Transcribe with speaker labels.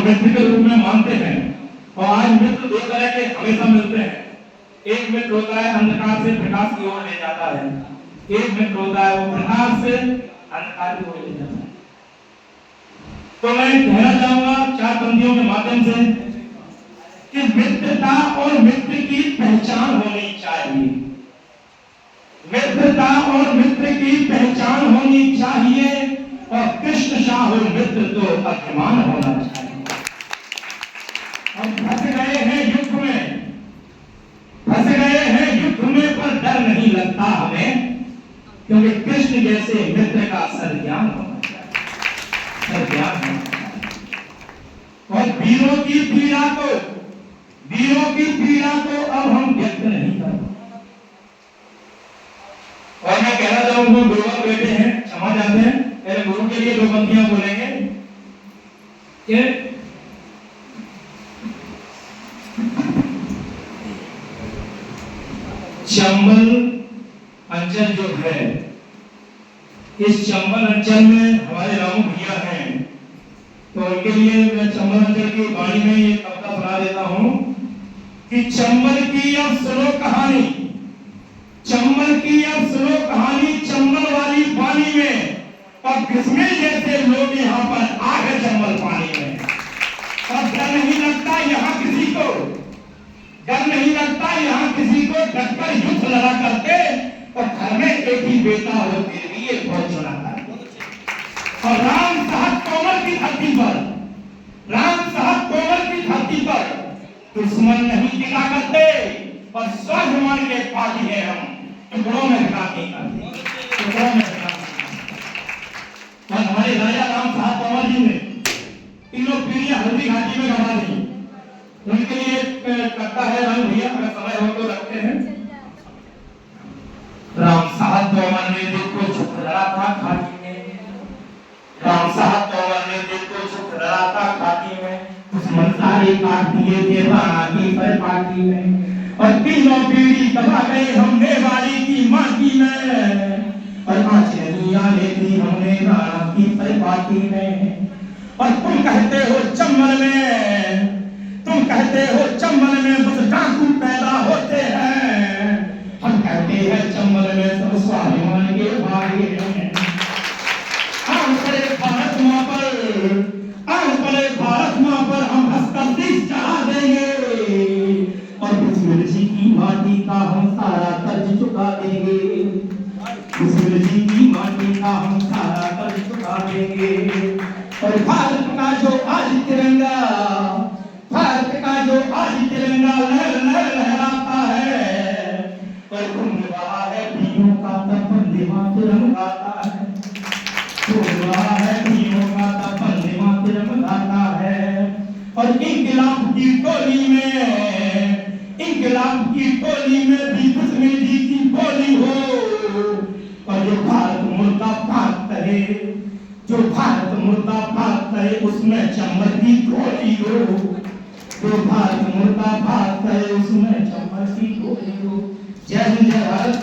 Speaker 1: मित्र के रूप में मानते हैं। और आज मित्र दो तरह के हमेशा मिलते हैं। एक मित्र होता है अंधकार से प्रकाश की ओर ले जाता है, एक मित्र होता है वो प्रकाश से अंधकार की ओर ले जाता है। तो मैं कहना चाहूंगा चार पंक्तियों के माध्यम से कि मित्रता और मित्र की पहचान होनी चाहिए। मित्रता और मित्र की पहचान होनी चाहिए और कृष्ण शाह मित्र तो अभिमान होना चाहिए। हम फंस गए हैं युद्ध में, फंस गए हैं युद्ध में, पर डर नहीं लगता हमें, क्योंकि कृष्ण जैसे मित्र का सर्वज्ञान होना चाहिए, सर्वज्ञान होना चाहिए। और वीरों की पीड़ा को अब हम व्यक्त नहीं करते। और मैं कहना चाहूंगा गुरुवर बेटे हैं, क्षमा चाहते हैं, मेरे गुरु के लिए दो पंक्तियां बोलेंगे कि चंबल अंचल जो है, इस चंबल अंचल में हमारे रामू भैया हैं, तो उनके लिए मैं चंबल अंचल की वाणी में ये कविता सुना देता हूं कि चंबल की अब सुनो कहानी, चंबल की अब सुनो कहानी, चंबल वाली पानी में और किस्में जैसे लोग यहाँ पर आ गए चंबल पानी में। और डर नहीं लगता यहाँ किसी को, डर नहीं लगता यहाँ किसी को, डटकर युद्ध लड़ा करते और घर में एक ही बेटा हो फिर भी ये फौज चुना करते। और राम साहब तोमर की धरती पर, राम साहब तोमर की धरती पर दुश्मन नहीं टिका करते और स्वाभिमान के पार्टी है हम, टुकड़ों में विकास नहीं करते, टुकड़ों में विकास। और हमारे राजा राम साहब तोमर जी ने तीनों पीढ़ियां हल्दी घाटी में गवा दी। उनके लिए करता है राम भैया, अगर समय हो तो रखते हैं। राम साहब तोमर ने देखो झुक रहा था घाटी में, राम साहब तोमर ने देखो झुक रहा था घाटी में, दुश्मन सारे काट दिए थे राणा की पार्टी में। और तीनों पीढ़ी दबा गए हमने वाली की माटी में, और आंच नहीं आने दी हमने राणा की पार्टी में। और तुम कहते हो चंबल में, तुम कहते हो चंबल में बस डाकू पैदा होते हैं, हम कहते हैं चंबल में सब स्वाभिमान के भागे हैं। आम पड़े भारत मां पर, आम पड़े भारत मां पर हम हंसकर शीश चढ़ा देंगे और बिस्मिल जी की माटी का हम सारा कर्ज चुका देंगे, बिस्मिल जी की माटी का हम सारा कर्ज चुका देंगे। और भारत का जो आज तिरंगा, भारत का जो आज तिरंगा लहर लहर लहराता है, और घूम रहा है भीमों का तब वंदे मातरम गाता है, घूम रहा है भीमों का तब वंदे मातरम गाता है। और इंकलाब की टोली में, इंकलाब की टोली में भी बिस्मिल जी की बोली हो, और जो भारत मुर्दाबाद कहे, जो भारत मुर्दाबाद कहे उसमें चंबल की गोली हो, जो भारत मुर्दाबाद कहे उसमें चंबल की गोली हो। जय हिंद, जय भारत।